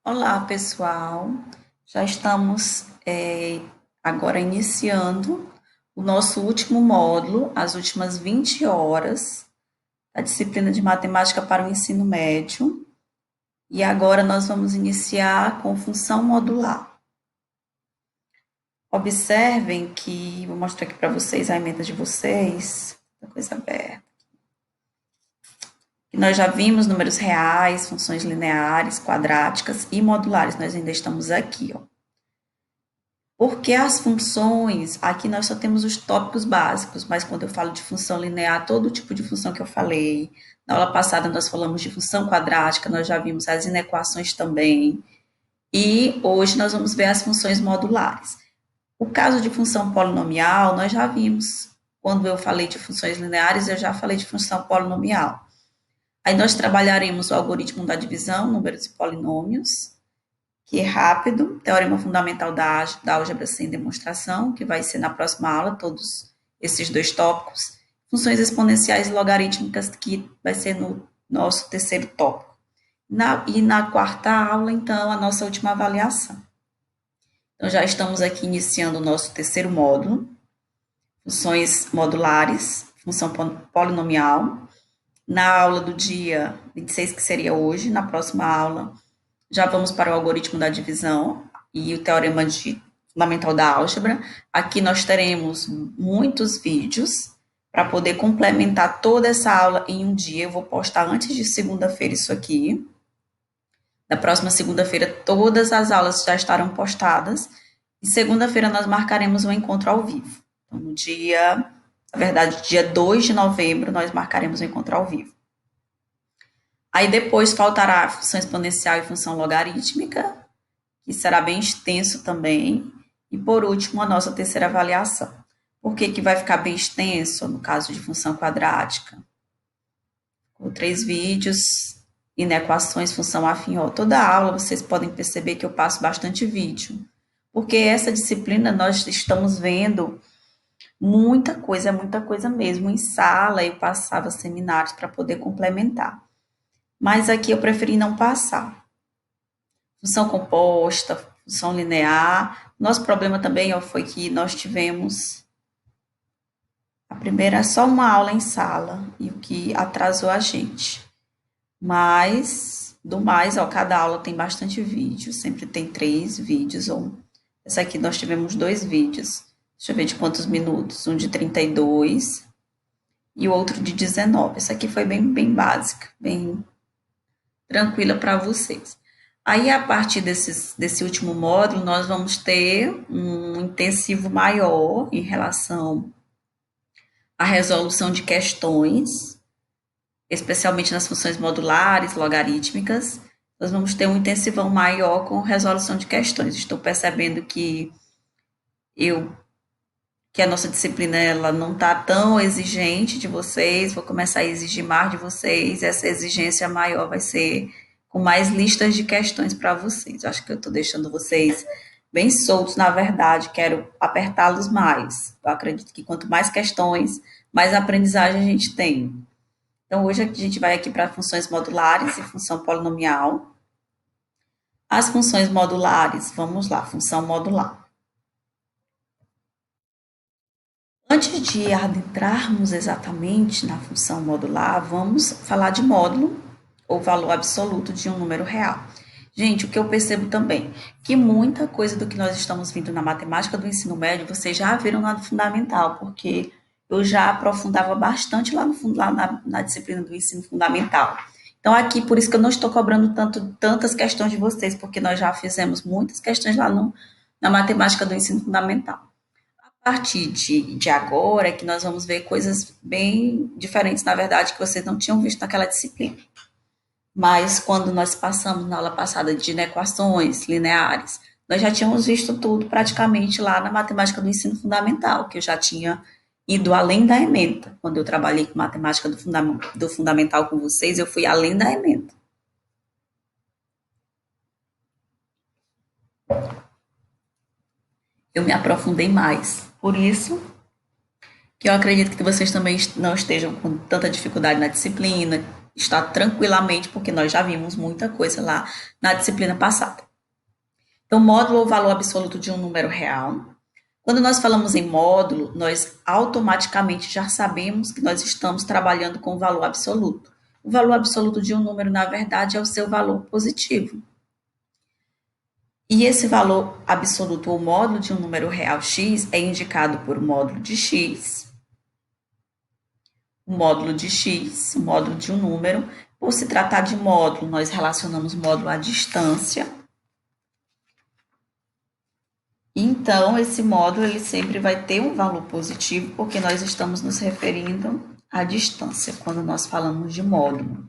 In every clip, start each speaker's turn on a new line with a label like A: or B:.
A: Olá, pessoal. Já estamos agora iniciando o nosso último módulo, as últimas 20 horas da disciplina de matemática para o ensino médio. E agora nós vamos iniciar com função modular. Observem que, vou mostrar aqui para vocês a emenda de vocês, coisa aberta. Que nós já vimos números reais, funções lineares, quadráticas e modulares. Nós ainda estamos aqui, ó. Porque as funções, aqui nós só temos os tópicos básicos, mas quando eu falo de função linear, todo tipo de função que eu falei. Na aula passada nós falamos de função quadrática, nós já vimos as inequações também. E hoje nós vamos ver as funções modulares. O caso de função polinomial, nós já vimos. Quando eu falei de funções lineares, eu já falei de função polinomial. Aí nós trabalharemos o algoritmo da divisão, números e polinômios, que é rápido, teorema fundamental da álgebra sem demonstração, que vai ser na próxima aula, todos esses dois tópicos, funções exponenciais e logarítmicas, que vai ser no nosso terceiro tópico. E na quarta aula, então, a nossa última avaliação. Então, já estamos aqui iniciando o nosso terceiro módulo, funções modulares, função polinomial. Na aula do dia 26, que seria hoje, na próxima aula, já vamos para o algoritmo da divisão e o teorema fundamental da álgebra. Aqui nós teremos muitos vídeos para poder complementar toda essa aula em um dia. Eu vou postar antes de segunda-feira isso aqui. Na próxima segunda-feira, todas as aulas já estarão postadas. E segunda-feira nós marcaremos um encontro ao vivo. Então, no dia, na verdade, dia 2 de novembro, nós marcaremos um encontro ao vivo. Aí depois faltará a função exponencial e função logarítmica, que será bem extenso também. E por último, a nossa terceira avaliação. Por que que vai ficar bem extenso no caso de função quadrática? Com 3 vídeos, inequações, função afim. Toda aula vocês podem perceber que eu passo bastante vídeo. Porque essa disciplina nós estamos vendo muita coisa mesmo. Em sala eu passava seminários para poder complementar. Mas aqui eu preferi não passar. Função composta, função linear. Nosso problema também foi que nós tivemos a primeira só uma aula em sala, e o que atrasou a gente. Mas, do mais, cada aula tem bastante vídeo, sempre tem 3 vídeos. Essa aqui nós tivemos 2 vídeos. Deixa eu ver de quantos minutos. Um de 32 e o outro de 19. Essa aqui foi bem básica, bem tranquila para vocês. Aí, a partir desse último módulo, nós vamos ter um intensivo maior em relação à resolução de questões, especialmente nas funções modulares, logarítmicas. Nós vamos ter um intensivão maior com resolução de questões. Estou percebendo que a nossa disciplina ela não está tão exigente de vocês, vou começar a exigir mais de vocês, essa exigência maior vai ser com mais listas de questões para vocês. Eu acho que eu estou deixando vocês bem soltos, na verdade, quero apertá-los mais. Eu acredito que quanto mais questões, mais aprendizagem a gente tem. Então, hoje a gente vai aqui para funções modulares e função polinomial. As funções modulares, vamos lá, função modular. Antes de adentrarmos exatamente na função modular, vamos falar de módulo, ou valor absoluto de um número real. Gente, o que eu percebo também, que muita coisa do que nós estamos vendo na matemática do ensino médio, vocês já viram na fundamental, porque eu já aprofundava bastante lá na disciplina do ensino fundamental. Então, aqui, por isso que eu não estou cobrando tantas questões de vocês, porque nós já fizemos muitas questões lá na matemática do ensino fundamental. A partir de agora é que nós vamos ver coisas bem diferentes, na verdade, que vocês não tinham visto naquela disciplina. Mas quando nós passamos na aula passada de inequações lineares, nós já tínhamos visto tudo praticamente lá na matemática do ensino fundamental, que eu já tinha ido além da ementa. Quando eu trabalhei com matemática do fundamental com vocês, eu fui além da ementa. Eu me aprofundei mais. Por isso que eu acredito que vocês também não estejam com tanta dificuldade na disciplina, está tranquilamente, porque nós já vimos muita coisa lá na disciplina passada. Então, módulo ou valor absoluto de um número real. Quando nós falamos em módulo, nós automaticamente já sabemos que nós estamos trabalhando com o valor absoluto. O valor absoluto de um número, na verdade, é o seu valor positivo. E esse valor absoluto ou módulo de um número real x é indicado por módulo de x, o módulo de x, o módulo de um número. Por se tratar de módulo, nós relacionamos módulo à distância. Então, esse módulo ele sempre vai ter um valor positivo, porque nós estamos nos referindo à distância, quando nós falamos de módulo.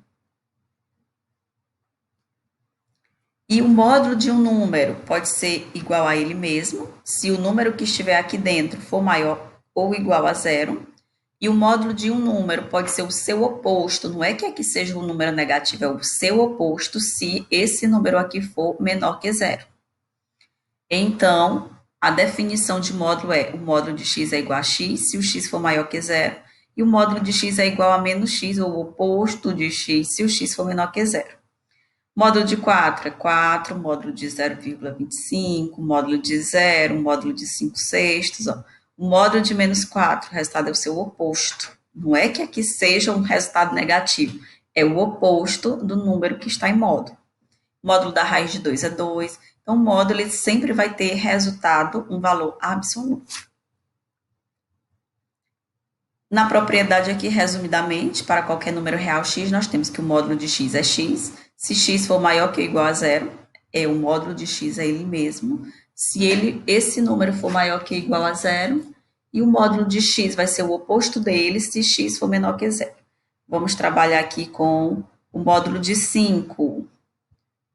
A: E o módulo de um número pode ser igual a ele mesmo, se o número que estiver aqui dentro for maior ou igual a zero. E o módulo de um número pode ser o seu oposto, não é que aqui seja um número negativo, é o seu oposto se esse número aqui for menor que zero. Então, a definição de módulo é: o módulo de x é igual a x se o x for maior que zero, e o módulo de x é igual a menos x, ou o oposto de x, se o x for menor que zero. Módulo de 4 é 4, módulo de 0,25, módulo de 0, módulo de 5 sextos. Ó. O módulo de menos 4, o resultado é o seu oposto. Não é que aqui seja um resultado negativo, é o oposto do número que está em módulo. Módulo da raiz de 2 é 2. Então, o módulo ele sempre vai ter resultado um valor absoluto. Na propriedade aqui, resumidamente, para qualquer número real x, nós temos que o módulo de x é x. Se x for maior que ou igual a zero, o módulo de x é ele mesmo. Se esse número for maior que ou igual a zero, e o módulo de x vai ser o oposto dele se x for menor que zero. Vamos trabalhar aqui com o módulo de 5.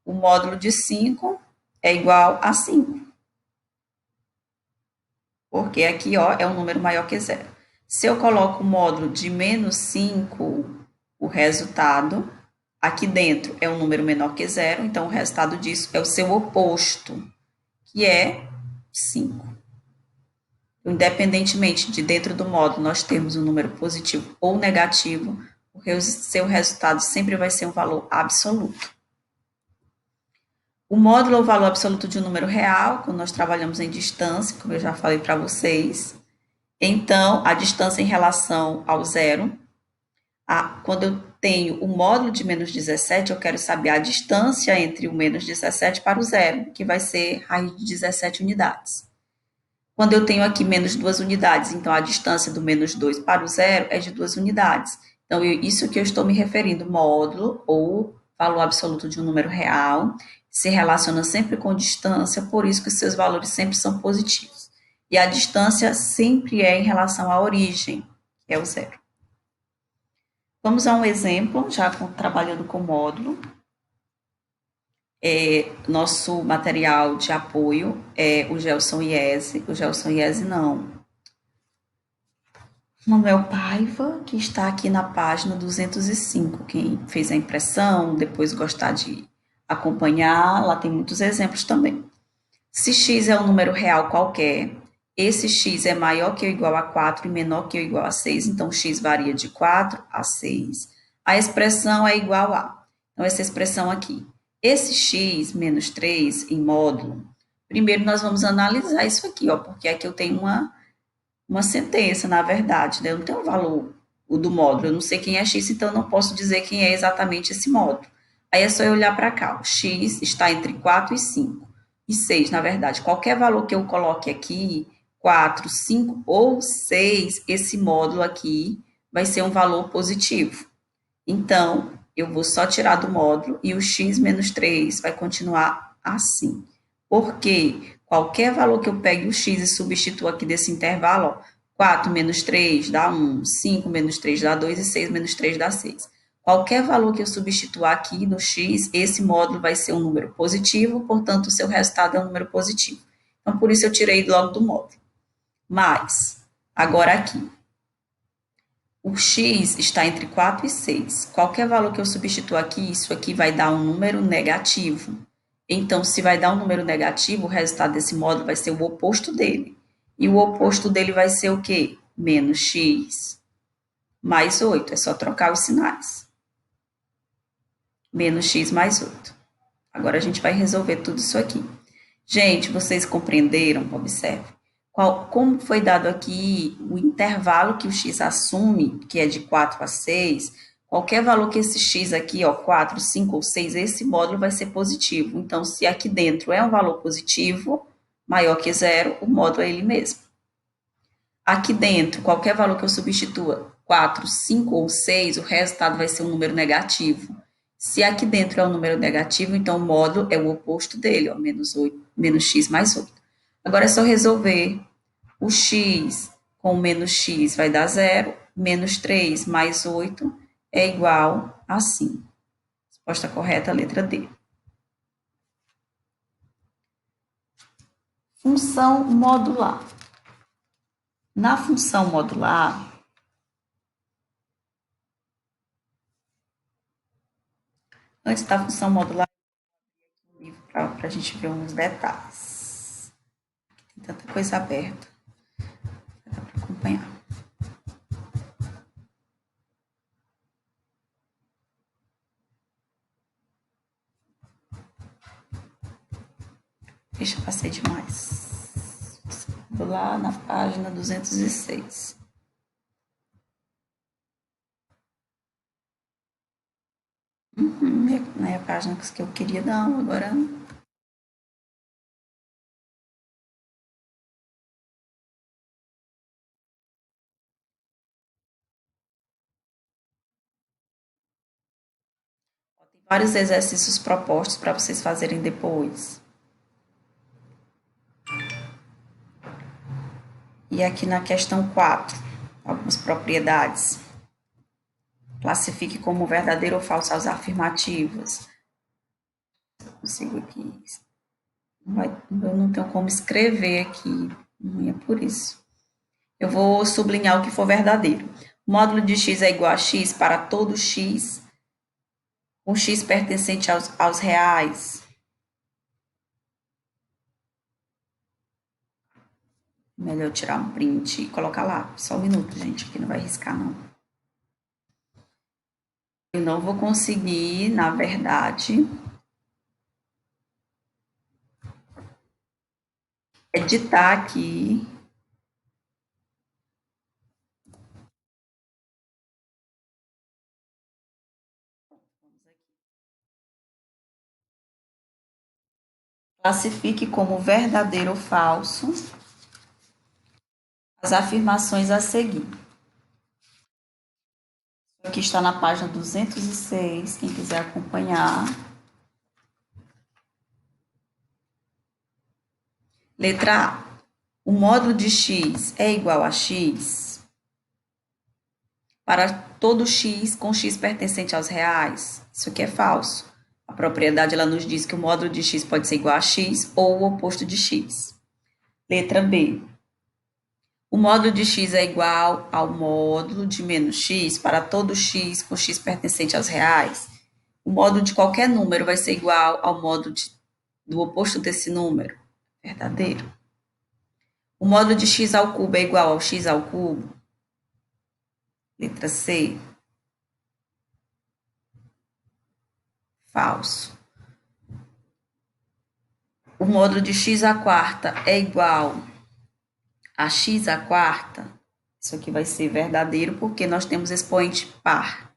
A: O módulo de 5 é igual a 5. Porque aqui, ó, é um número maior que zero. Se eu coloco o módulo de menos 5, o resultado, aqui dentro é um número menor que zero, então o resultado disso é o seu oposto, que é 5. Independentemente de dentro do módulo nós termos um número positivo ou negativo, o seu resultado sempre vai ser um valor absoluto. O módulo ou valor absoluto de um número real, quando nós trabalhamos em distância, como eu já falei para vocês. Então, a distância em relação ao zero, quando eu tenho o módulo de menos 17, eu quero saber a distância entre o menos 17 para o zero, que vai ser raiz de 17 unidades. Quando eu tenho aqui menos 2 unidades, então a distância do menos 2 para o zero é de 2 unidades. Então, isso que eu estou me referindo, módulo ou valor absoluto de um número real, se relaciona sempre com distância, por isso que os seus valores sempre são positivos. E a distância sempre é em relação à origem, que é o zero. Vamos a um exemplo, já trabalhando com módulo. Nosso material de apoio é o Gelson Iese. O Gelson Iese não. Manuel Paiva, que está aqui na página 205. Quem fez a impressão, depois gostar de acompanhar, lá tem muitos exemplos também. Se x é um número real qualquer, esse x é maior que ou igual a 4 e menor que ou igual a 6, então x varia de 4 a 6. A expressão é igual a. Então, essa expressão aqui. Esse x menos 3 em módulo, primeiro nós vamos analisar isso aqui, ó, porque aqui eu tenho uma sentença, na verdade, né? Eu não tenho um valor o do módulo, eu não sei quem é x, então eu não posso dizer quem é exatamente esse módulo. Aí é só eu olhar para cá, o x está entre 4 e 5. E 6, na verdade, qualquer valor que eu coloque aqui, 4, 5 ou 6, esse módulo aqui vai ser um valor positivo. Então, eu vou só tirar do módulo e o x menos 3 vai continuar assim. Porque qualquer valor que eu pegue o x e substitua aqui desse intervalo, ó, 4 menos 3 dá 1, 5 menos 3 dá 2 e 6 menos 3 dá 6. Qualquer valor que eu substituir aqui no x, esse módulo vai ser um número positivo, portanto, o seu resultado é um número positivo. Então, por isso eu tirei logo do módulo. Mas, agora aqui, o x está entre 4 e 6. Qualquer valor que eu substituir aqui, isso aqui vai dar um número negativo. Então, se vai dar um número negativo, o resultado desse módulo vai ser o oposto dele. E o oposto dele vai ser o quê? Menos x mais 8. É só trocar os sinais. menos x mais 8. Agora a gente vai resolver tudo isso aqui. Gente, vocês compreenderam? Observe. Como foi dado aqui o intervalo que o x assume, que é de 4 a 6, qualquer valor que esse x aqui, ó, 4, 5 ou 6, esse módulo vai ser positivo. Então, se aqui dentro é um valor positivo, maior que zero, o módulo é ele mesmo. Aqui dentro, qualquer valor que eu substitua, 4, 5 ou 6, o resultado vai ser um número negativo. Se aqui dentro é um número negativo, então o módulo é o oposto dele, ó, menos 8, menos x mais 8. Agora é só resolver. O x com menos x vai dar zero, menos 3 mais 8 é igual a 5. Resposta correta, letra D. Função modular. Na função modular, antes da função modular, um livro para a gente ver uns detalhes. Tem tanta coisa aberta. Dá para acompanhar. Deixa eu passei demais. Vou lá na página 206. Não é a página que eu queria, não. Agora tem vários exercícios propostos para vocês fazerem depois. E aqui na questão 4, algumas propriedades. Classifique como verdadeiro ou falso as afirmativas. Eu consigo aqui. Eu não tenho como escrever aqui. Não é por isso. Eu vou sublinhar o que for verdadeiro. O módulo de x é igual a x para todo x, com x pertencente aos reais. Melhor tirar um print e colocar lá. Só um minuto, gente, aqui não vai riscar, não. Eu não vou conseguir, na verdade, editar aqui. Classifique como verdadeiro ou falso as afirmações a seguir. Aqui está na página 206, quem quiser acompanhar. Letra A. O módulo de x é igual a x para todo x com x pertencente aos reais. Isso aqui é falso. A propriedade ela nos diz que o módulo de x pode ser igual a x ou o oposto de x. Letra B. O módulo de x é igual ao módulo de menos x para todo x com x pertencente aos reais. O módulo de qualquer número vai ser igual ao módulo do oposto desse número. Verdadeiro. O módulo de x ao cubo é igual ao x ao cubo. Letra C. Falso. O módulo de x à quarta é igual a x à quarta. Isso aqui vai ser verdadeiro porque nós temos expoente par.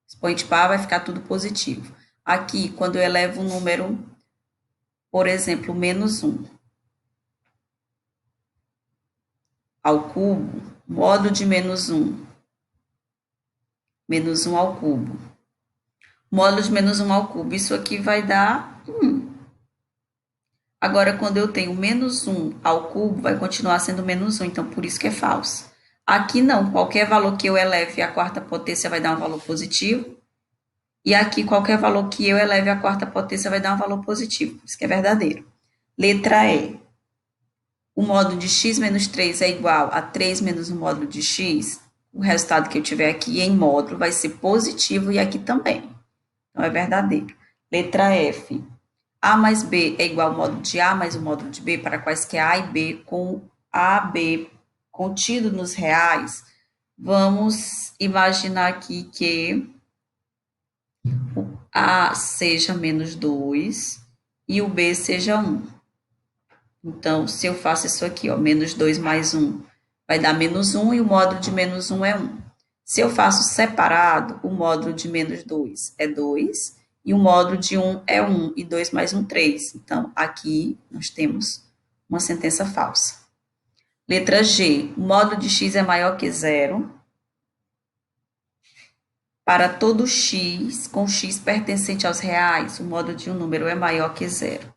A: Expoente par vai ficar tudo positivo. Aqui, quando eu elevo um número, por exemplo, menos 1 ao cubo, módulo de menos 1 ao cubo. Módulo de menos 1 ao cubo, isso aqui vai dar 1. Agora, quando eu tenho menos 1 ao cubo, vai continuar sendo menos 1, então por isso que é falso. Aqui não, qualquer valor que eu eleve à quarta potência vai dar um valor positivo. E aqui, qualquer valor que eu eleve à quarta potência vai dar um valor positivo, por isso que é verdadeiro. Letra E. O módulo de x menos 3 é igual a 3 menos o módulo de x. O resultado que eu tiver aqui em módulo vai ser positivo e aqui também. Então, é verdadeiro. Letra F. A mais B é igual ao módulo de A mais o módulo de B para quaisquer A e B com A, B contido nos reais. Vamos imaginar aqui que A seja menos 2 e o B seja 1. Então, se eu faço isso aqui, ó, menos 2 mais 1, vai dar menos 1 e o módulo de menos 1 é 1. Se eu faço separado, o módulo de menos 2 é 2 e o módulo de 1 é 1 e 2 mais 1, 3. Então, aqui nós temos uma sentença falsa. Letra G, o módulo de x é maior que zero para todo x com x pertencente aos reais, o módulo de um número é maior que zero.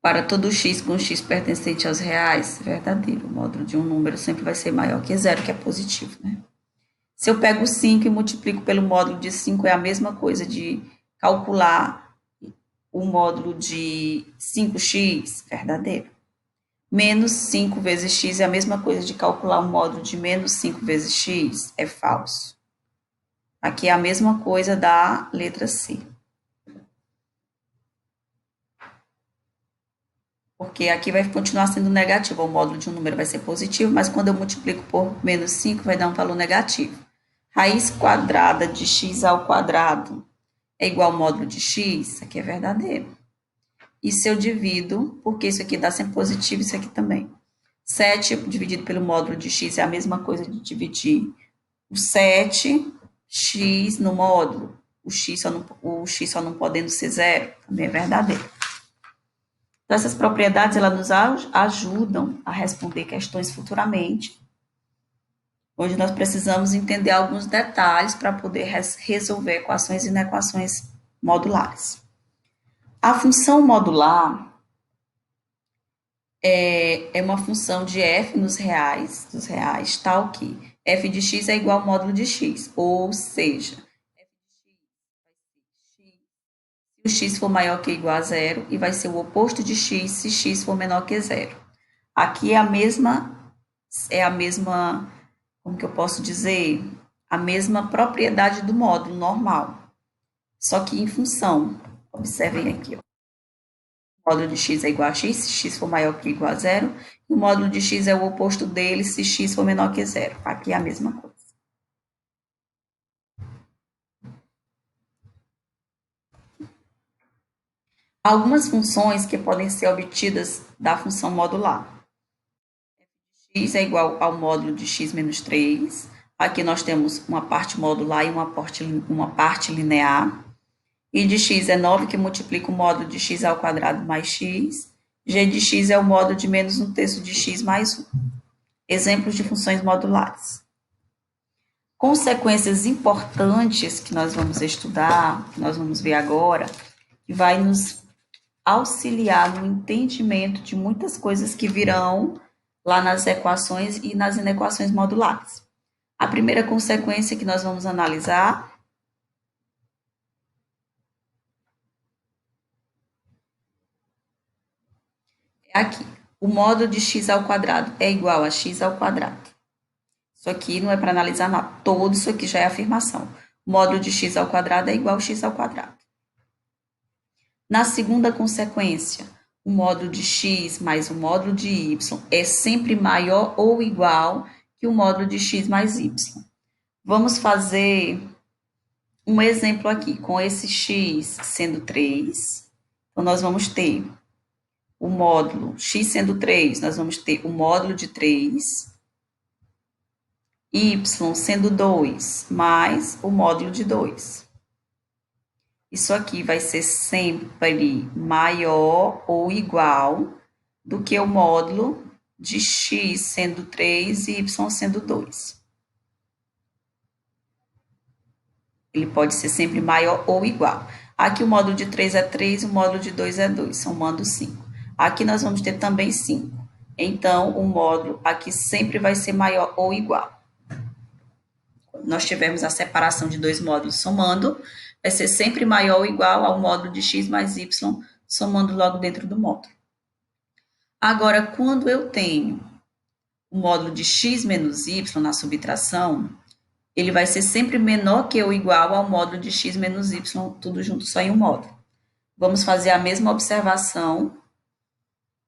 A: Para todo x com x pertencente aos reais, verdadeiro. O módulo de um número sempre vai ser maior que zero, que é positivo, né? Se eu pego 5 e multiplico pelo módulo de 5, é a mesma coisa de calcular o módulo de 5x, verdadeiro. Menos 5 vezes x é a mesma coisa de calcular o módulo de menos 5 vezes x, é falso. Aqui é a mesma coisa da letra C. Porque aqui vai continuar sendo negativo, o módulo de um número vai ser positivo, mas quando eu multiplico por menos 5, vai dar um valor negativo. Raiz quadrada de x ao quadrado é igual ao módulo de x, isso aqui é verdadeiro. E se eu divido, porque isso aqui dá sempre positivo, isso aqui também. 7 dividido pelo módulo de x é a mesma coisa de dividir o 7x no módulo. O x só não podendo ser zero, também é verdadeiro. Então, essas propriedades, elas nos ajudam a responder questões futuramente, onde nós precisamos entender alguns detalhes para poder resolver equações e inequações modulares. A função modular é uma função de f nos reais, dos reais, tal que f de x é igual ao módulo de x, ou seja, se o x for maior que ou igual a zero, e vai ser o oposto de x se x for menor que zero. Aqui é a mesma, como que eu posso dizer? A mesma propriedade do módulo normal, só que em função. Observem aqui, ó. O módulo de x é igual a x se x for maior que ou igual a zero, e o módulo de x é o oposto dele se x for menor que zero. Aqui é a mesma coisa. Algumas funções que podem ser obtidas da função modular. X é igual ao módulo de x menos 3. Aqui nós temos uma parte modular e uma parte linear. I de x é 9, que multiplica o módulo de x ao quadrado mais x. G de x é o módulo de menos 1/3 de x mais 1. Exemplos de funções modulares. Consequências importantes que nós vamos estudar, que nós vamos ver agora, que vai nos auxiliar no entendimento de muitas coisas que virão lá nas equações e nas inequações modulares. A primeira consequência que nós vamos analisar é aqui. O módulo de x ao quadrado é igual a x ao quadrado. Isso aqui não é para analisar nada. Todo isso aqui já é afirmação. O módulo de x ao quadrado é igual a x ao quadrado. Na segunda consequência, o módulo de x mais o módulo de y é sempre maior ou igual que o módulo de x mais y. Vamos fazer um exemplo aqui, com esse x sendo 3. Então, nós vamos ter o módulo x sendo 3, nós vamos ter o módulo de 3, y sendo 2, mais o módulo de 2. Isso aqui vai ser sempre maior ou igual do que o módulo de x sendo 3 e y sendo 2. Ele pode ser sempre maior ou igual. Aqui o módulo de 3 é 3, o módulo de 2 é 2, somando 5. Aqui nós vamos ter também 5. Então, o módulo aqui sempre vai ser maior ou igual. Quando nós tivermos a separação de dois módulos somando, vai ser sempre maior ou igual ao módulo de x mais y, somando logo dentro do módulo. Agora, quando eu tenho o módulo de x menos y na subtração, ele vai ser sempre menor que ou igual ao módulo de x menos y, tudo junto só em um módulo. Vamos fazer a mesma observação,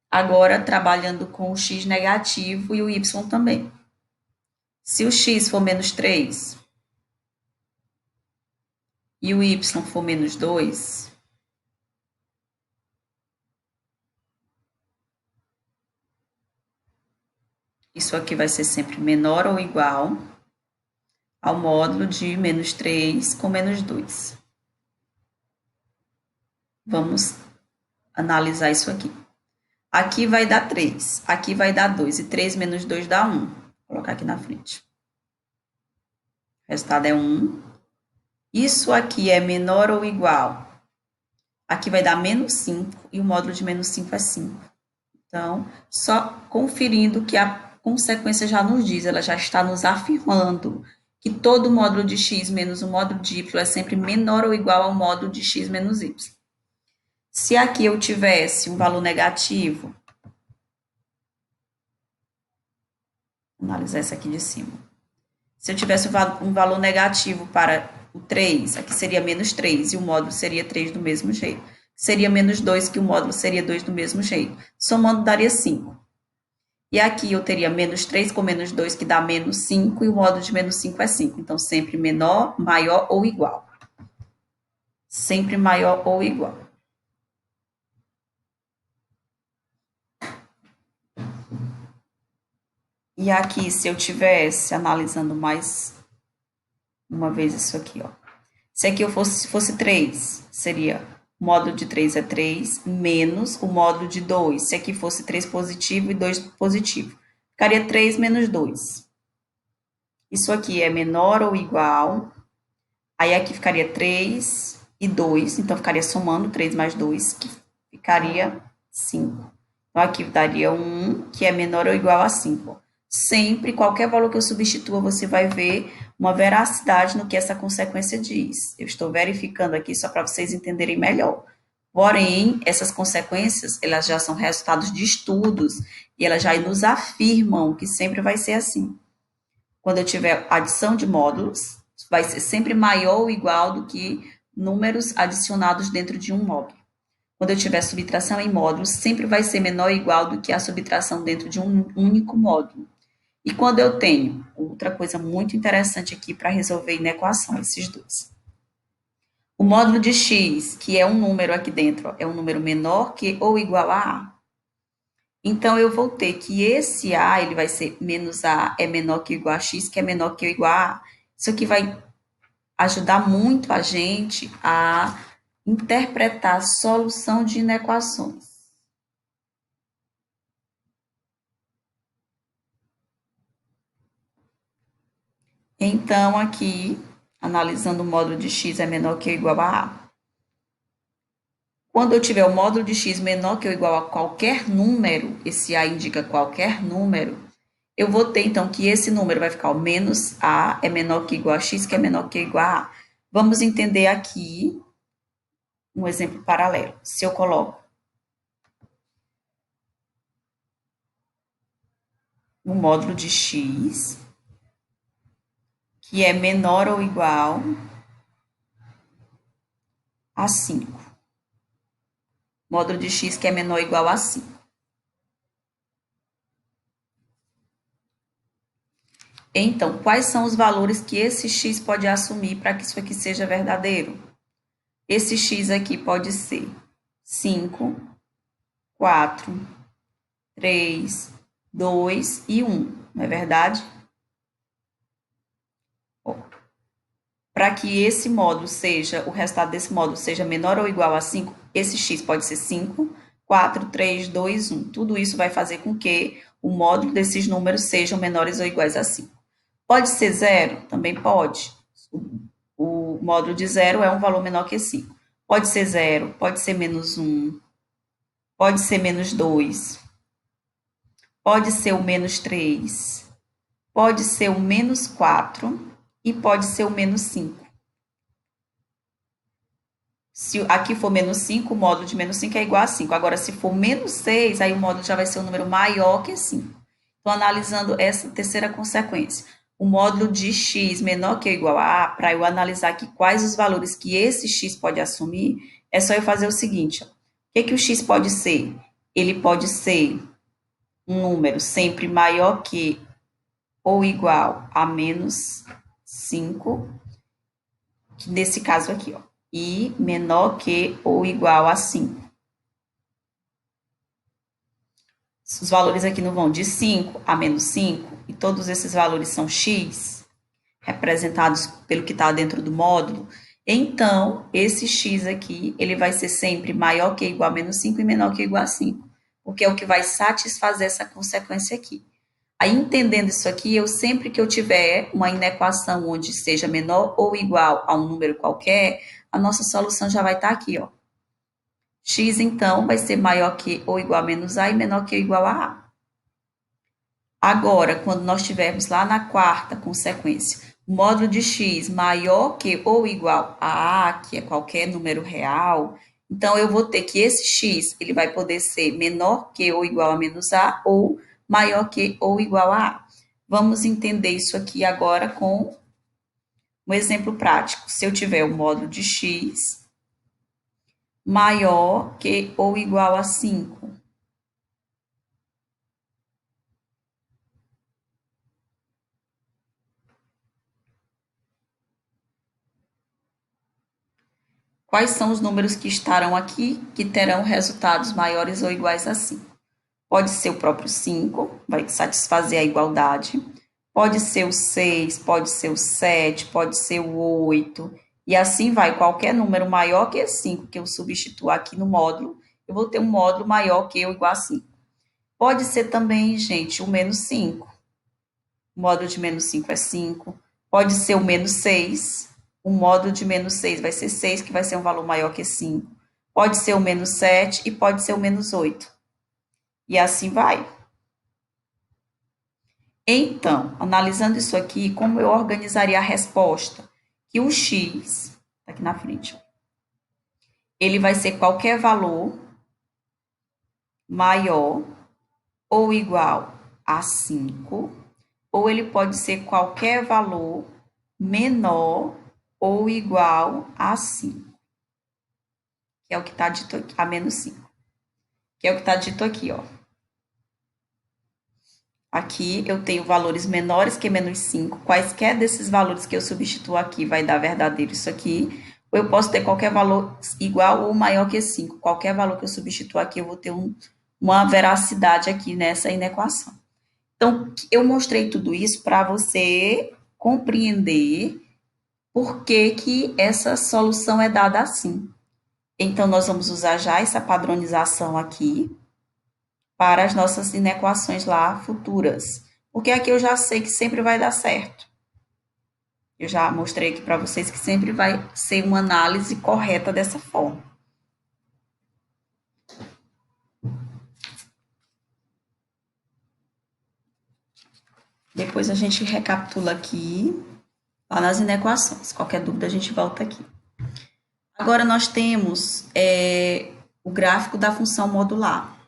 A: agora trabalhando com o x negativo e o y também. Se o x for menos 3, e o y for menos 2, isso aqui vai ser sempre menor ou igual ao módulo de menos 3 com menos 2. Vamos analisar isso aqui. Aqui vai dar 3, aqui vai dar 2, e 3 menos 2 dá 1. Vou colocar aqui na frente. O resultado é 1. Isso aqui é menor ou igual? Aqui vai dar menos 5, e o módulo de menos 5 é 5. Então, só conferindo que a consequência já nos diz, ela já está nos afirmando que todo módulo de x menos o módulo de y é sempre menor ou igual ao módulo de x menos y. Se aqui eu tivesse um valor negativo, vou analisar essa aqui de cima. Se eu tivesse um valor negativo para o 3, aqui seria menos 3, e o módulo seria 3 do mesmo jeito. Seria menos 2, que o módulo seria 2 do mesmo jeito. Somando daria 5. E aqui eu teria menos 3 com menos 2, que dá menos 5, e o módulo de menos 5 é 5. Então, sempre menor, maior ou igual. Sempre maior ou igual. E aqui, se eu tivesse analisando mais uma vez isso aqui, ó. Se aqui eu fosse 3, seria o módulo de 3 é 3, menos o módulo de 2. Se aqui fosse 3 positivo e 2 positivo. Ficaria 3 menos 2. Isso aqui é menor ou igual. Aí aqui ficaria 3 e 2. Então, ficaria somando 3 mais 2, que ficaria 5. Então, aqui daria 1, que é menor ou igual a 5. Sempre, qualquer valor que eu substitua, você vai ver uma veracidade no que essa consequência diz. Eu estou verificando aqui só para vocês entenderem melhor. Porém, essas consequências, elas já são resultados de estudos e elas já nos afirmam que sempre vai ser assim. Quando eu tiver adição de módulos, vai ser sempre maior ou igual do que números adicionados dentro de um módulo. Quando eu tiver subtração em módulos, sempre vai ser menor ou igual do que a subtração dentro de um único módulo. E quando eu tenho, outra coisa muito interessante aqui para resolver na equação, esses dois. O módulo de x, que é um número aqui dentro, é um número menor que ou igual a a. Então, eu vou ter que esse a, ele vai ser menos a é menor que ou igual a x, que é menor que ou igual a a. Isso aqui vai ajudar muito a gente a interpretar a solução de inequações. Então, aqui, analisando o módulo de x é menor que ou igual a a. Quando eu tiver o módulo de x menor que ou igual a qualquer número, esse a indica qualquer número, eu vou ter, então, que esse número vai ficar o menos a é menor que ou igual a x, que é menor que ou igual a a. Vamos entender aqui um exemplo paralelo. Se eu coloco o módulo de x, que é menor ou igual a 5. Módulo de x que é menor ou igual a 5. Então, quais são os valores que esse x pode assumir para que isso aqui seja verdadeiro? Esse x aqui pode ser 5, 4, 3, 2 e 1, não é verdade? Para que esse módulo seja, o resultado desse módulo seja menor ou igual a 5, esse x pode ser 5, 4, 3, 2, 1. Tudo isso vai fazer com que o módulo desses números sejam menores ou iguais a 5. Pode ser 0? Também pode. O módulo de 0 é um valor menor que 5. Pode ser 0, pode ser menos 1, pode ser menos 2, pode ser o menos 3, pode ser o menos 4 e pode ser o menos 5. Se aqui for menos 5, o módulo de menos 5 é igual a 5. Agora, se for menos 6, aí o módulo já vai ser um número maior que 5. Então, analisando essa terceira consequência, o módulo de x menor que ou igual a a, para eu analisar aqui quais os valores que esse x pode assumir, é só eu fazer o seguinte, ó. O que o x pode ser? Ele pode ser um número sempre maior que ou igual a menos 5, nesse caso aqui, ó, I menor que ou igual a 5. Os valores aqui não vão de 5 a menos 5, e todos esses valores são x, representados pelo que está dentro do módulo, então, esse x aqui, ele vai ser sempre maior que ou igual a menos 5 e menor que ou igual a 5, porque é o que vai satisfazer essa consequência aqui. Aí, entendendo isso aqui, eu sempre que eu tiver uma inequação onde seja menor ou igual a um número qualquer, a nossa solução já vai estar aqui, ó. X, então, vai ser maior que ou igual a menos A e menor que ou igual a A. Agora, quando nós tivermos lá na quarta consequência, o módulo de x maior que ou igual a A, que é qualquer número real, então eu vou ter que esse x ele vai poder ser menor que ou igual a menos A ou maior que ou igual a A. Vamos entender isso aqui agora com um exemplo prático. Se eu tiver o módulo de x maior que ou igual a 5, quais são os números que estarão aqui que terão resultados maiores ou iguais a 5? Pode ser o próprio 5, vai satisfazer a igualdade. Pode ser o 6, pode ser o 7, pode ser o 8. E assim vai, qualquer número maior que 5 que eu substituir aqui no módulo, eu vou ter um módulo maior que ou igual a 5. Pode ser também, gente, o menos 5. O módulo de menos 5 é 5. Pode ser o menos 6. O módulo de menos 6 vai ser 6, que vai ser um valor maior que 5. Pode ser o menos 7 e pode ser o menos 8. E assim vai. Então, analisando isso aqui, como eu organizaria a resposta? Que o x, tá aqui na frente, ele vai ser qualquer valor maior ou igual a 5, ou ele pode ser qualquer valor menor ou igual a 5, que é o que está dito aqui, a menos 5, que é o que está dito aqui, ó. Aqui eu tenho valores menores que menos 5. Quaisquer desses valores que eu substituo aqui vai dar verdadeiro isso aqui. Ou eu posso ter qualquer valor igual ou maior que 5. Qualquer valor que eu substituo aqui, eu vou ter uma veracidade aqui nessa inequação. Então, eu mostrei tudo isso para você compreender por que que essa solução é dada assim. Então, nós vamos usar já essa padronização aqui para as nossas inequações lá futuras. Porque aqui eu já sei que sempre vai dar certo. Eu já mostrei aqui para vocês que sempre vai ser uma análise correta dessa forma. Depois a gente recapitula aqui, lá nas inequações. Qualquer dúvida a gente volta aqui. Agora nós temos o gráfico da função modular.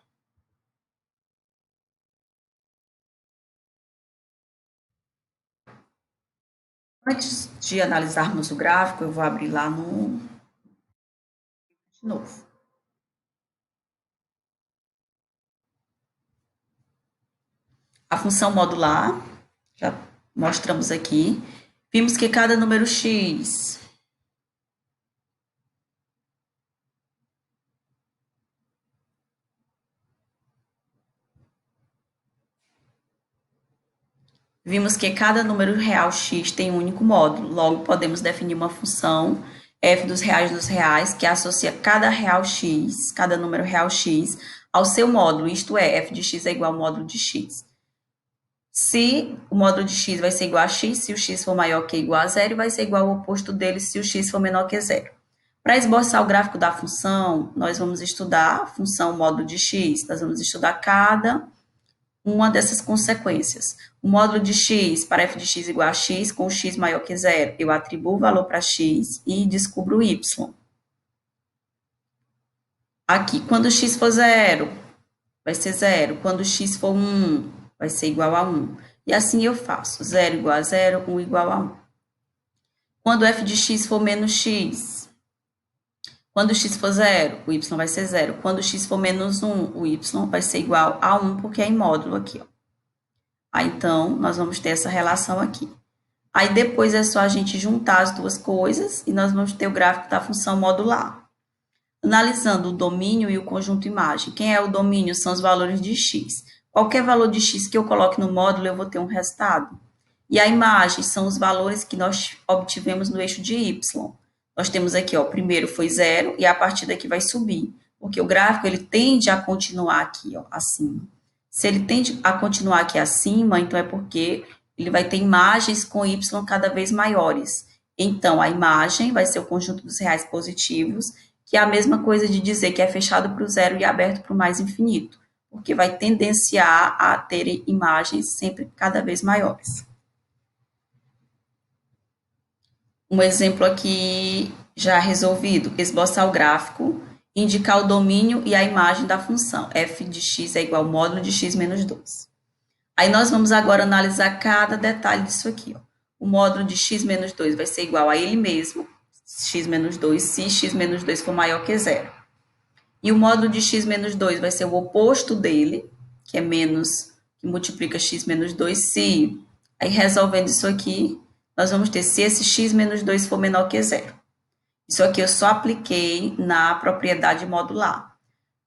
A: Antes de analisarmos o gráfico, eu vou abrir lá de novo. A função modular, já mostramos aqui. Vimos que cada número x vimos que cada número real x tem um único módulo, logo podemos definir uma função f dos reais que associa cada real x, cada número real x, ao seu módulo, isto é, f de x é igual ao módulo de x. Se o módulo de x vai ser igual a x, se o x for maior que ou igual a zero, vai ser igual ao oposto dele se o x for menor que zero. Para esboçar o gráfico da função, nós vamos estudar a função módulo de x, nós vamos estudar cada uma dessas consequências. O módulo de x, para f de x igual a x, com o x maior que zero, eu atribuo o valor para x e descubro o y. Aqui, quando x for zero, vai ser zero. Quando x for 1, vai ser igual a 1. E assim eu faço, 0 igual a 0, 1 igual a 1. Quando f de x for menos x, quando x for 0, o y vai ser 0. Quando x for menos 1, o y vai ser igual a 1, porque é em módulo aqui, ó. Então, nós vamos ter essa relação aqui. Aí depois é só a gente juntar as duas coisas e nós vamos ter o gráfico da função modular. Analisando o domínio e o conjunto imagem. Quem é o domínio? São os valores de x. Qualquer valor de x que eu coloque no módulo, eu vou ter um resultado. E a imagem são os valores que nós obtivemos no eixo de y. Nós temos aqui, ó, o primeiro foi 0 e a partir daqui vai subir, porque o gráfico ele tende a continuar aqui, ó, acima. Se ele tende a continuar aqui acima, então é porque ele vai ter imagens com y cada vez maiores. Então, a imagem vai ser o conjunto dos reais positivos, que é a mesma coisa de dizer que é fechado para o zero e aberto para o mais infinito, porque vai tendenciar a ter imagens sempre cada vez maiores. Um exemplo aqui já resolvido, esboçar o gráfico, indicar o domínio e a imagem da função, f de x é igual ao módulo de x menos 2. Aí nós vamos agora analisar cada detalhe disso aqui. Ó. O módulo de x menos 2 vai ser igual a ele mesmo, x menos 2, se x menos 2 for maior que zero. E o módulo de x menos 2 vai ser o oposto dele, que é menos, que multiplica x menos 2, se... Aí resolvendo isso aqui, nós vamos ter se esse x menos 2 for menor que zero. Isso aqui eu só apliquei na propriedade modular.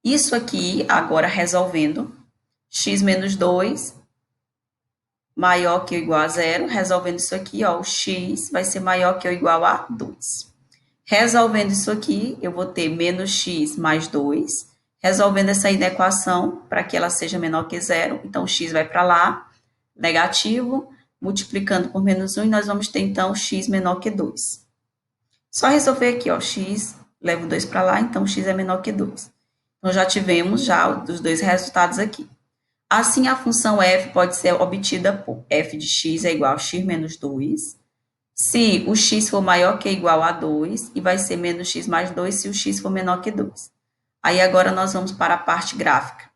A: Isso aqui, agora resolvendo, x menos 2 maior que ou igual a zero, resolvendo isso aqui, ó, o x vai ser maior que ou igual a 2. Resolvendo isso aqui, eu vou ter menos x mais 2. Resolvendo essa inequação, para que ela seja menor que zero, então o x vai para lá, negativo, multiplicando por menos 1, e nós vamos ter, então, x menor que 2. Só resolver aqui, ó, x, leva o 2 para lá, então x é menor que 2. Então, já tivemos os dois resultados aqui. Assim, a função f pode ser obtida por f de x é igual a x menos 2, se o x for maior que ou igual a 2, e vai ser menos x mais 2 se o x for menor que 2. Aí, agora, nós vamos para a parte gráfica.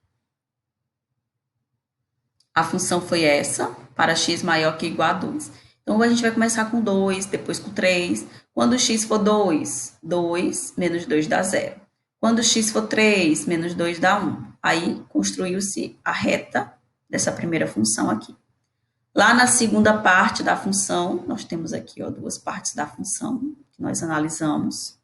A: A função foi essa, para x maior que ou igual a 2. Então, a gente vai começar com 2, depois com 3. Quando x for 2, 2 menos 2 dá 0. Quando x for 3, menos 2 dá 1. Aí, construiu-se a reta dessa primeira função aqui. Lá na segunda parte da função, nós temos aqui, ó, duas partes da função que nós analisamos.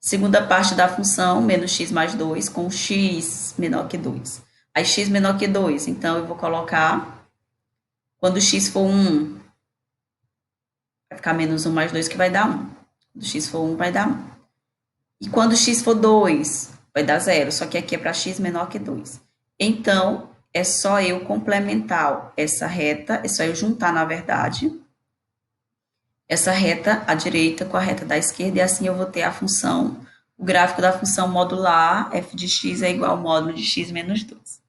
A: Segunda parte da função, menos x mais 2, com x menor que 2. Aí, x menor que 2, então, eu vou colocar, quando x for 1, vai ficar menos 1 mais 2, que vai dar 1. Quando x for 1, vai dar 1. E quando x for 2, vai dar 0, só que aqui é para x menor que 2. Então, é só eu complementar essa reta, é só eu juntar, na verdade, essa reta à direita com a reta da esquerda, e assim eu vou ter a função, o gráfico da função modular, f de x é igual ao módulo de x menos 2.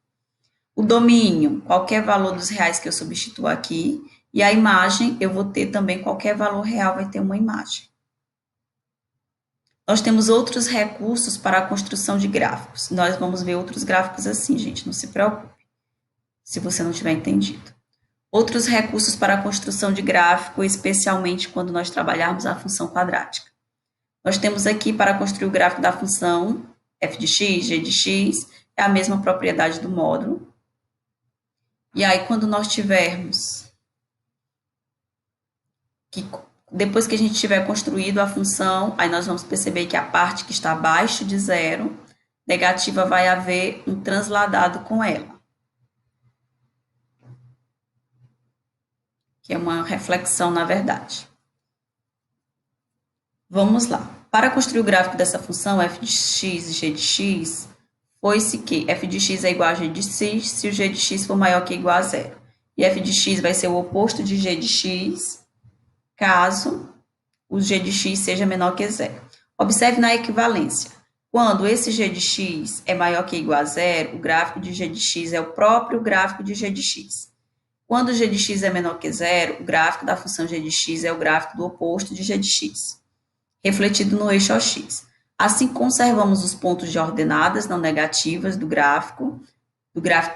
A: O domínio, qualquer valor dos reais que eu substituo aqui, e a imagem, eu vou ter também qualquer valor real, vai ter uma imagem. Nós temos outros recursos para a construção de gráficos. Nós vamos ver outros gráficos assim, gente, não se preocupe, se você não tiver entendido. Outros recursos para a construção de gráfico, especialmente quando nós trabalharmos a função quadrática. Nós temos aqui, para construir o gráfico da função, f de x, g de x, é a mesma propriedade do módulo. E aí, quando nós tivermos que depois que a gente tiver construído a função, aí nós vamos perceber que a parte que está abaixo de zero, negativa, vai haver um transladado com ela. Que é uma reflexão, na verdade. Vamos lá. Para construir o gráfico dessa função, f de x e g de x, foi-se que f de x é igual a g de x se o g de x for maior que ou igual a zero. E f de x vai ser o oposto de g de x, caso o g de x seja menor que zero. Observe na equivalência. Quando esse g de x é maior que ou igual a zero, o gráfico de g de x é o próprio gráfico de g de x. Quando g de x é menor que zero, o gráfico da função g de x é o gráfico do oposto de g de x, refletido no eixo OX. Assim, conservamos os pontos de ordenadas não negativas do gráfico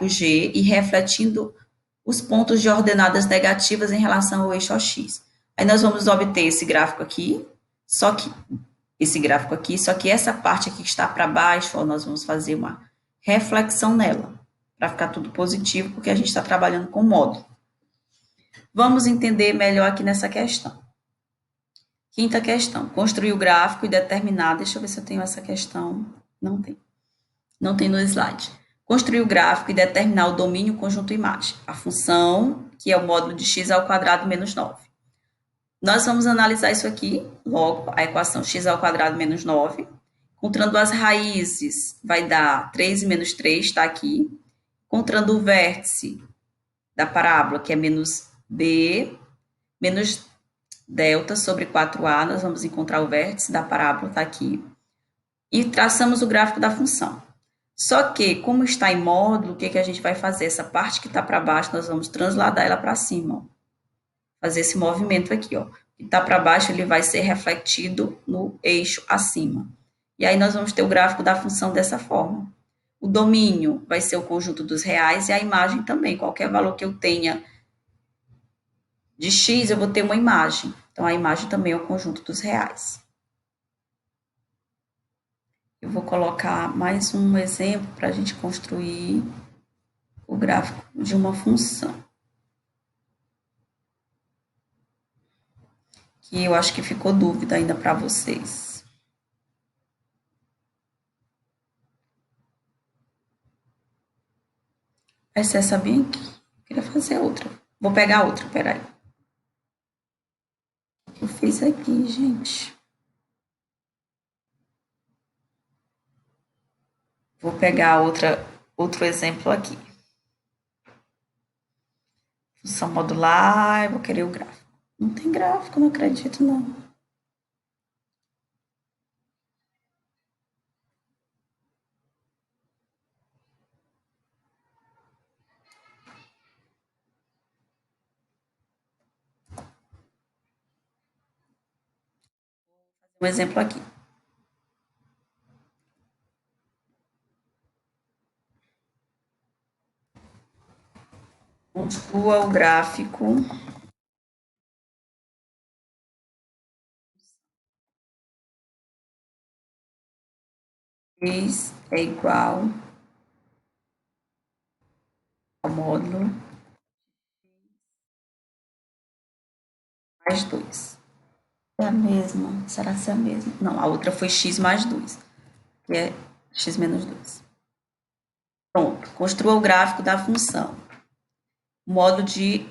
A: G, e refletindo os pontos de ordenadas negativas em relação ao eixo OX. Aí nós vamos obter esse gráfico aqui, só que essa parte aqui que está para baixo, ó, nós vamos fazer uma reflexão nela, para ficar tudo positivo, porque a gente está trabalhando com módulo. Vamos entender melhor aqui nessa questão. Quinta questão. Construir o gráfico e determinar. Deixa eu ver se eu tenho essa questão. Não tem. Não tem no slide. Construir o gráfico e determinar o domínio conjunto imagem. A função, que é o módulo de x ao quadrado menos 9. Nós vamos analisar isso aqui, logo, a equação x ao quadrado menos 9. Encontrando as raízes, vai dar 3 menos 3, está aqui. Encontrando o vértice da parábola, que é menos b, menos delta sobre 4a, nós vamos encontrar o vértice da parábola, está aqui. E traçamos o gráfico da função. Só que, como está em módulo, o que, que a gente vai fazer? Essa parte que está para baixo, nós vamos transladar ela para cima, ó. Fazer esse movimento aqui, ó. Que está para baixo, ele vai ser refletido no eixo acima. E aí nós vamos ter o gráfico da função dessa forma. O domínio vai ser o conjunto dos reais e a imagem também. Qualquer valor que eu tenha de x, eu vou ter uma imagem. Então, a imagem também é o conjunto dos reais. Eu vou colocar mais um exemplo para a gente construir o gráfico de uma função. Que eu acho que ficou dúvida ainda para vocês. Essa é essa bem aqui. Eu queria fazer outra. Vou pegar outra, peraí. O que eu fiz aqui, gente? Vou pegar outro exemplo aqui. Função modular, eu vou querer o gráfico. Não tem gráfico, não acredito, não. Um exemplo aqui. Construa o gráfico x é igual ao módulo mais 2. É a mesma? Será que é a mesma? Não, a outra foi x mais 2, que é x menos 2. Pronto, construa o gráfico da função. Módulo de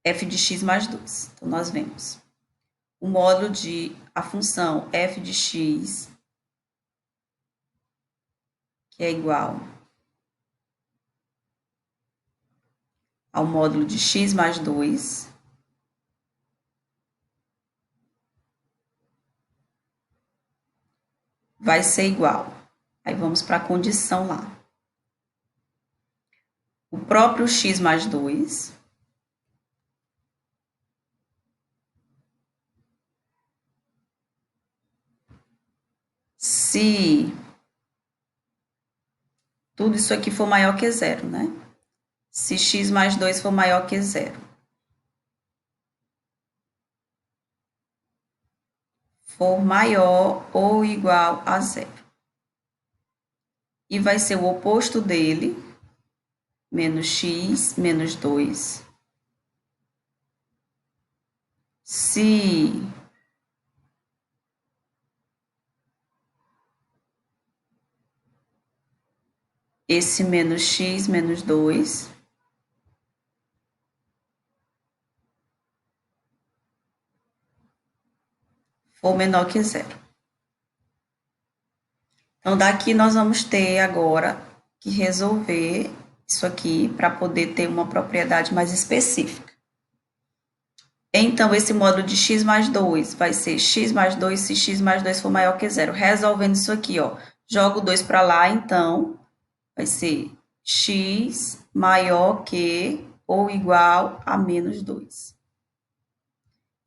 A: f de x mais 2. Então, nós vemos o módulo de a função f de x, que é igual ao módulo de x mais 2, vai ser igual. Aí vamos para a condição lá. O próprio x mais 2 se tudo isso aqui for maior que zero, né? Se x mais 2 for maior que zero. For maior ou igual a zero. E vai ser o oposto dele, menos x menos 2. Se esse menos x menos 2 for menor que zero. Então, daqui nós vamos ter agora que resolver isso aqui para poder ter uma propriedade mais específica. Então, esse módulo de x mais 2 vai ser x mais 2 se x mais 2 for maior que zero. Resolvendo isso aqui, ó, jogo 2 para lá, então, vai ser x maior que ou igual a menos 2.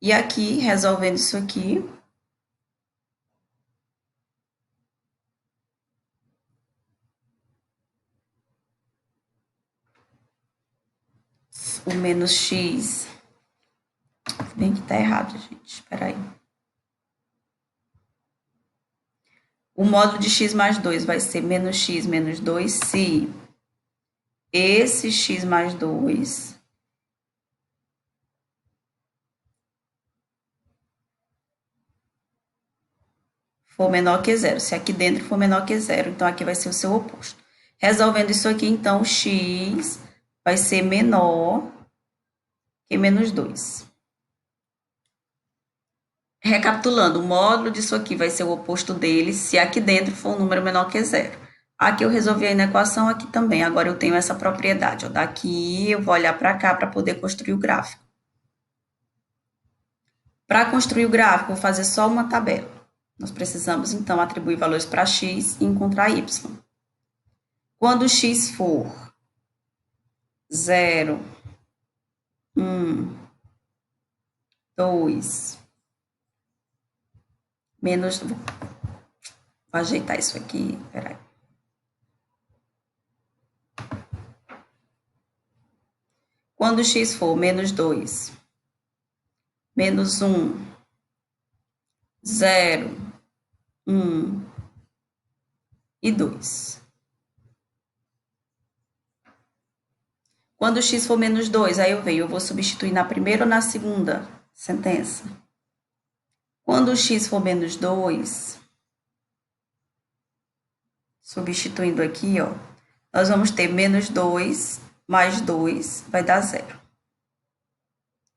A: E aqui, resolvendo isso aqui, o menos x, se bem que tá errado, gente, espera aí. O módulo de x mais 2 vai ser menos x menos 2 se esse x mais 2 for menor que zero. Se aqui dentro for menor que zero, então aqui vai ser o seu oposto. Resolvendo isso aqui, então, o x vai ser menor que menos 2. Recapitulando, o módulo disso aqui vai ser o oposto dele se aqui dentro for um número menor que zero. Aqui eu resolvi aí na equação, aqui também. Agora eu tenho essa propriedade. Ó, daqui eu vou olhar para cá para poder construir o gráfico. Para construir o gráfico, eu vou fazer só uma tabela. Nós precisamos, então, atribuir valores para x e encontrar y. Quando x for 0, 1, 2, menos... Vou ajeitar isso aqui, peraí. Quando x for menos 2, menos 1, 0, 1 e 2. Quando x for menos 2, aí eu vou substituir na primeira ou na segunda sentença. Quando x for menos 2, substituindo aqui, ó, nós vamos ter menos 2 mais 2 vai dar 0.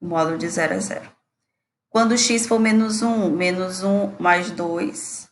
A: O módulo de 0 é 0. Quando x for menos 1 mais 2